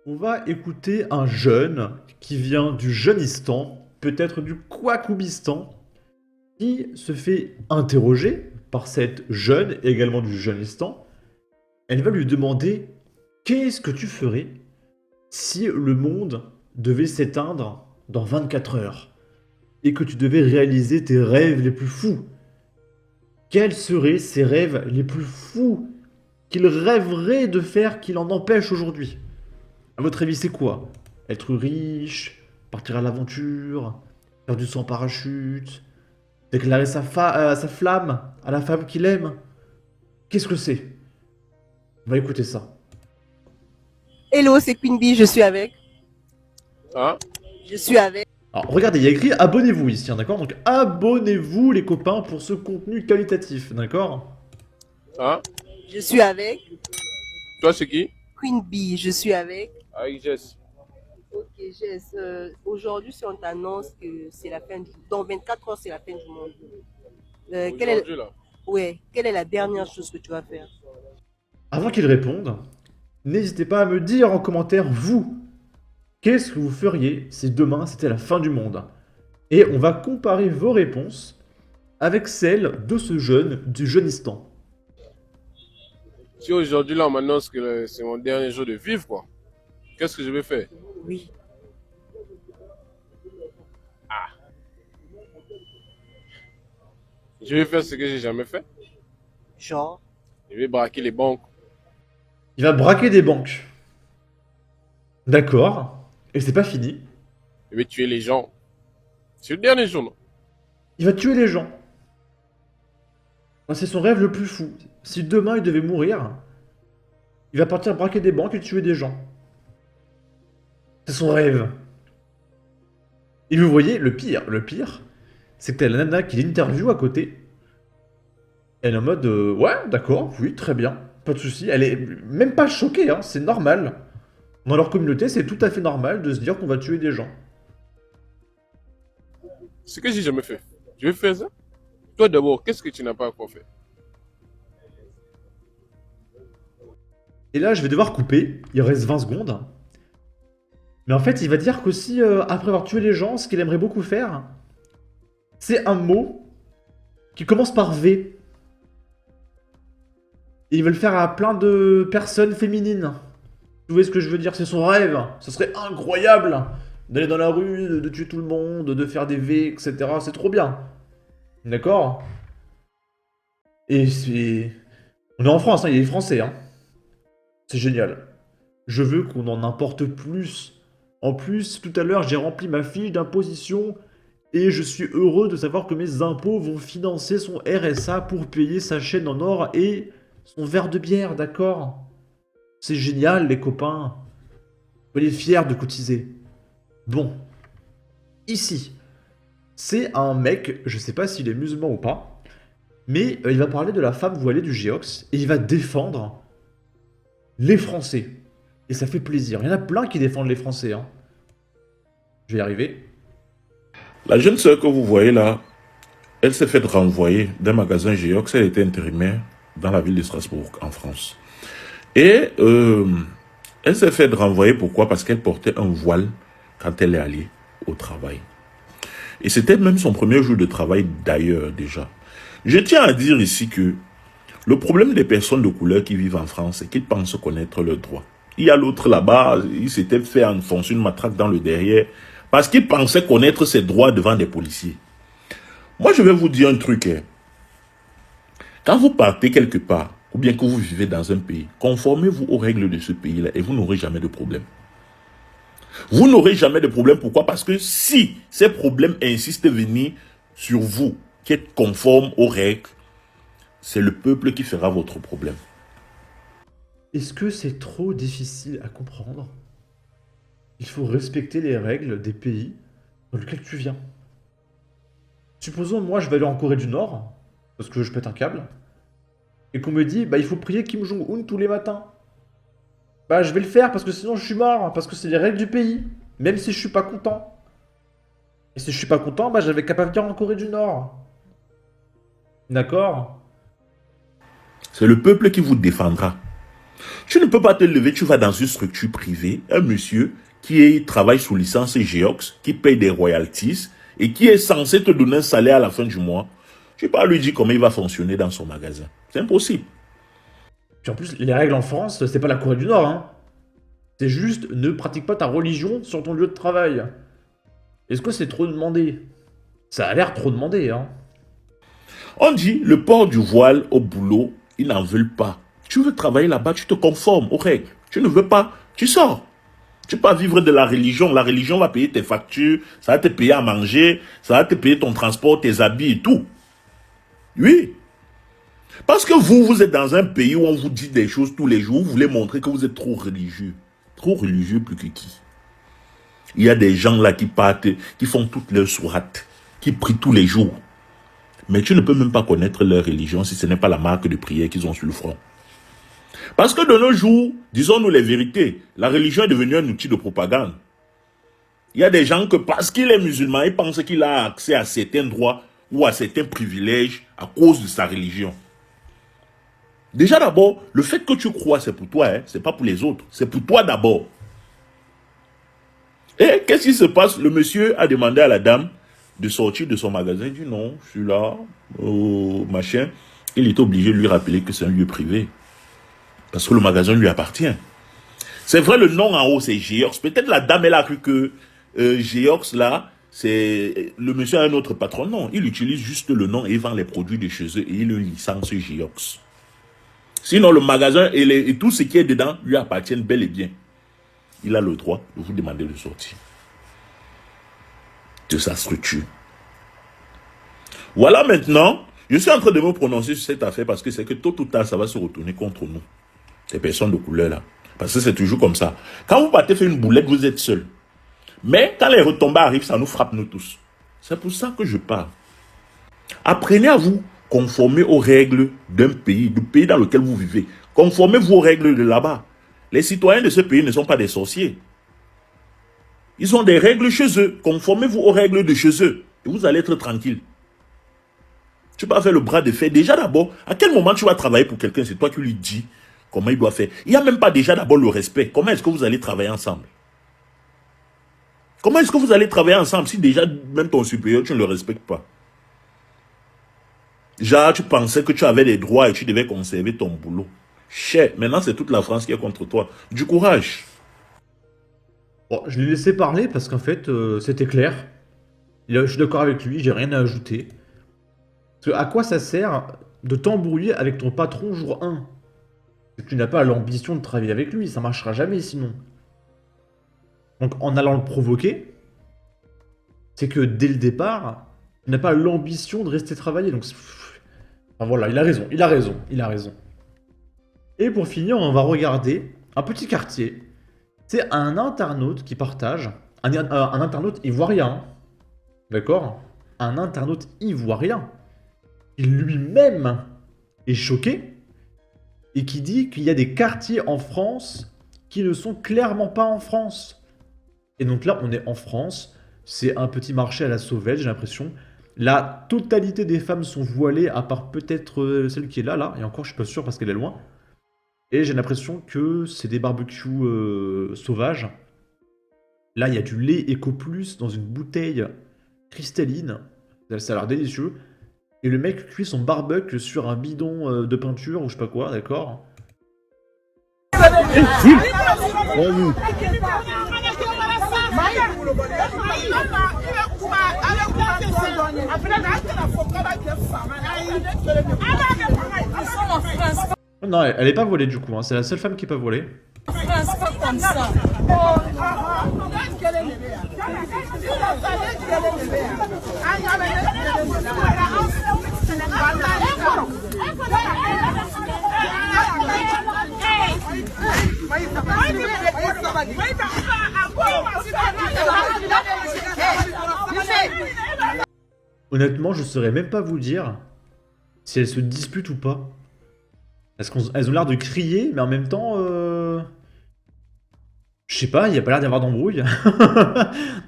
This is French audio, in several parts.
On va écouter un jeune qui vient du Jeunistan, peut-être du Kwakoubistan, qui se fait interroger par cette jeune, également du Jeunistan. Elle va lui demander: qu'est-ce que tu ferais si le monde devait s'éteindre dans 24 heures et que tu devais réaliser tes rêves les plus fous? Quels seraient ces rêves les plus fous qu'il rêverait de faire qui l'en empêche aujourd'hui? À votre avis, c'est quoi? Être riche, partir à l'aventure, faire du saut en parachute, déclarer sa flamme à la femme qu'il aime? Qu'est-ce que c'est? On va écouter ça. Hello, c'est Queen Bee, je suis avec. Hein? Je suis avec. Alors, regardez, il y a écrit abonnez-vous ici, hein, d'accord? Donc, abonnez-vous, les copains, pour ce contenu qualitatif, d'accord? Hein? Je suis avec. Toi, c'est qui? Queen Bee, je suis avec. Avec Jess. Ok, Jess, aujourd'hui, si on t'annonce que c'est la fin du... Dans 24 heures, c'est la fin du monde. Quelle est... Aujourd'hui, là. Ouais, quelle est la dernière chose que tu vas faire? Avant qu'il réponde, n'hésitez pas à me dire en commentaire, vous, qu'est-ce que vous feriez si demain c'était la fin du monde? Et on va comparer vos réponses avec celles de ce jeune du Jeunistan. Si aujourd'hui, là, on m'annonce que c'est mon dernier jour de vivre, quoi, qu'est-ce que je vais faire? Oui. Je vais faire ce que j'ai jamais fait. Genre, Je vais braquer les banques. Il va braquer des banques. D'accord. Et c'est pas fini. Je vais tuer les gens. C'est le dernier jour, non? Il va tuer les gens. C'est son rêve le plus fou. Si demain il devait mourir, il va partir braquer des banques et tuer des gens. C'est son rêve. Et vous voyez, le pire, c'est que t'as la nana qui l'interview à côté. Elle est en mode ouais, d'accord, oui, très bien, pas de souci. Elle est même pas choquée, hein, c'est normal. Dans leur communauté, c'est tout à fait normal de se dire qu'on va tuer des gens. Ce que j'ai jamais fait. Je vais faire ça. Toi, d'abord, qu'est-ce que tu n'as pas encore fait? Et là, je vais devoir couper, il reste 20 secondes. Mais en fait, il va dire qu'aussi, après avoir tué les gens, ce qu'il aimerait beaucoup faire, c'est un mot qui commence par V. Et il veut le faire à plein de personnes féminines. Vous voyez ce que je veux dire? C'est son rêve. Ce serait incroyable d'aller dans la rue, de tuer tout le monde, de faire des V, etc. C'est trop bien. D'accord? Et c'est... On est en France, hein, il est français. Hein. C'est génial. Je veux qu'on en importe plus. En plus, tout à l'heure, j'ai rempli ma fiche d'imposition et je suis heureux de savoir que mes impôts vont financer son RSA pour payer sa chaîne en or et son verre de bière, d'accord? C'est génial, les copains. Soyez fiers de cotiser. Bon, ici, c'est un mec, je sais pas s'il est musulman ou pas, mais il va parler de la femme voilée du Géox et il va défendre les Français. Et ça fait plaisir. Il y en a plein qui défendent les Français. Hein. Je vais y arriver. La jeune sœur que vous voyez là, elle s'est fait renvoyer d'un magasin Géox. Elle était intérimaire dans la ville de Strasbourg, en France. Et elle s'est fait renvoyer pourquoi? Parce qu'elle portait un voile quand elle est allée au travail. Et c'était même son premier jour de travail d'ailleurs déjà. Je tiens à dire ici que le problème des personnes de couleur qui vivent en France, c'est qu'ils pensent connaître leurs droits. Il y a l'autre là-bas, il s'était fait enfoncer une matraque dans le derrière parce qu'il pensait connaître ses droits devant des policiers. Moi, je vais vous dire un truc. Hein. Quand vous partez quelque part, ou bien que vous vivez dans un pays, conformez-vous aux règles de ce pays-là et vous n'aurez jamais de problème. Vous n'aurez jamais de problème. Pourquoi? Parce que si ces problèmes insistent à venir sur vous, qui êtes conforme aux règles, c'est le peuple qui fera votre problème. Est-ce que c'est trop difficile à comprendre? Il faut respecter les règles des pays dans lesquels tu viens. Supposons, moi, je vais aller en Corée du Nord, parce que je pète un câble, et qu'on me dit, bah, il faut prier Kim Jong-un tous les matins. Bah, je vais le faire, parce que sinon je suis mort, parce que c'est les règles du pays, même si je suis pas content. Et si je suis pas content, bah, j'avais qu'à pas venir en Corée du Nord. D'accord? C'est le peuple qui vous défendra. Tu ne peux pas te lever, tu vas dans une structure privée, un monsieur qui travaille sous licence Geox, qui paye des royalties et qui est censé te donner un salaire à la fin du mois. Tu ne peux pas lui dire comment il va fonctionner dans son magasin. C'est impossible. Puis en plus, les règles en France, c'est pas la Corée du Nord, hein. C'est juste, ne pratique pas ta religion sur ton lieu de travail. Est-ce que c'est trop demandé? Ça a l'air trop demandé, hein. On dit, le port du voile au boulot, ils n'en veulent pas. Tu veux travailler là-bas, tu te conformes aux règles. Tu ne veux pas, tu sors. Tu peux pas vivre de la religion. La religion va payer tes factures, ça va te payer à manger, ça va te payer ton transport, tes habits et tout. Oui. Parce que vous êtes dans un pays où on vous dit des choses tous les jours, vous voulez montrer que vous êtes trop religieux. Trop religieux plus que qui. Il y a des gens là qui partent, qui font toutes leurs sourates, qui prient tous les jours. Mais tu ne peux même pas connaître leur religion si ce n'est pas la marque de prière qu'ils ont sur le front. Parce que de nos jours, disons-nous les vérités, la religion est devenue un outil de propagande. Il y a des gens que parce qu'il est musulman, ils pensent qu'il a accès à certains droits ou à certains privilèges à cause de sa religion. Déjà d'abord, le fait que tu crois, c'est pour toi, hein, c'est pas pour les autres, c'est pour toi d'abord. Et qu'est-ce qui se passe? Le monsieur a demandé à la dame de sortir de son magasin. Il dit non, je suis là, machin. Il est obligé de lui rappeler que c'est un lieu privé. Parce que le magasin lui appartient. C'est vrai, le nom en haut, c'est Geox. Peut-être la dame, elle a cru que Geox, là, c'est le monsieur a un autre patron. Non, il utilise juste le nom et vend les produits de chez eux et il a une licence Geox. Sinon, le magasin et tout ce qui est dedans lui appartiennent bel et bien. Il a le droit de vous demander de sortir de sa structure. Voilà maintenant, je suis en train de me prononcer sur cette affaire parce que c'est que tôt ou tard, ça va se retourner contre nous. Ces personnes de couleur là. Parce que c'est toujours comme ça. Quand vous partez faire une boulette, vous êtes seul. Mais quand les retombées arrivent, ça nous frappe nous tous. C'est pour ça que je parle. Apprenez à vous conformer aux règles d'un pays, du pays dans lequel vous vivez. Conformez-vous aux règles de là-bas. Les citoyens de ce pays ne sont pas des sorciers. Ils ont des règles chez eux. Conformez-vous aux règles de chez eux. Et vous allez être tranquille. Tu vas faire le bras de fer. Déjà d'abord, à quel moment tu vas travailler pour quelqu'un? C'est toi qui lui dis comment il doit faire. Il n'y a même pas déjà d'abord le respect. Comment est-ce que vous allez travailler ensemble? Comment est-ce que vous allez travailler ensemble si déjà même ton supérieur, tu ne le respectes pas? Genre, tu pensais que tu avais des droits et tu devais conserver ton boulot. Cher, maintenant c'est toute la France qui est contre toi. Du courage. Bon, je l'ai laissé parler parce qu'en fait, c'était clair. Je suis d'accord avec lui, j'ai rien à ajouter. Parce que à quoi ça sert de t'embrouiller avec ton patron jour 1? Tu n'as pas l'ambition de travailler avec lui, ça marchera jamais sinon. Donc en allant le provoquer, c'est que dès le départ, tu n'as pas l'ambition de rester travailler. Donc enfin, voilà, il a raison, il a raison, il a raison. Et pour finir, on va regarder un petit quartier. C'est un internaute qui partage, un internaute ivoirien, d'accord? Un internaute ivoirien, qui lui-même est choqué, et qui dit qu'il y a des quartiers en France qui ne sont clairement pas en France. Et donc là, on est en France, c'est un petit marché à la sauvette, j'ai l'impression. La totalité des femmes sont voilées, à part peut-être celle qui est là, et encore je suis pas sûr parce qu'elle est loin. Et j'ai l'impression que c'est des barbecues sauvages. Là, il y a du lait Eco Plus dans une bouteille cristalline. Ça a l'air délicieux. Et le mec cuit son barbecue sur un bidon de peinture ou je sais pas quoi, d'accord? Non, elle est pas voilée du coup, hein. C'est la seule femme qui est pas voilée. Honnêtement, je saurais même pas vous dire si elles se disputent ou pas. Parce qu'elles ont l'air de crier, mais en même temps... Je sais pas, il n'y a pas l'air d'y avoir d'embrouille.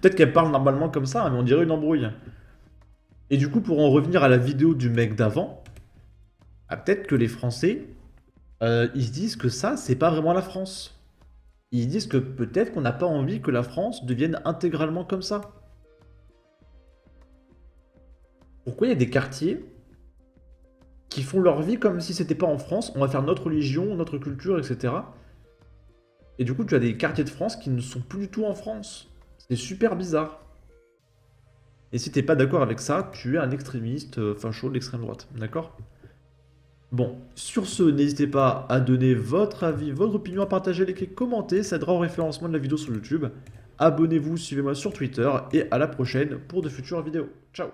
Peut-être qu'elles parlent normalement comme ça, mais on dirait une embrouille. Et du coup, pour en revenir à la vidéo du mec d'avant, peut-être que les Français Ils se disent que ça, c'est pas vraiment la France. Ils disent que peut-être qu'on n'a pas envie que la France devienne intégralement comme ça. Pourquoi il y a des quartiers qui font leur vie comme si c'était pas en France, on va faire notre religion, notre culture, etc. Et du coup, tu as des quartiers de France qui ne sont plus du tout en France. C'est super bizarre. Et si t'es pas d'accord avec ça, tu es un extrémiste facho de l'extrême droite, d'accord? Bon, sur ce, n'hésitez pas à donner votre avis, votre opinion, à partager, liker, commenter, ça aidera au référencement de la vidéo sur YouTube. Abonnez-vous, suivez-moi sur Twitter, et à la prochaine pour de futures vidéos. Ciao!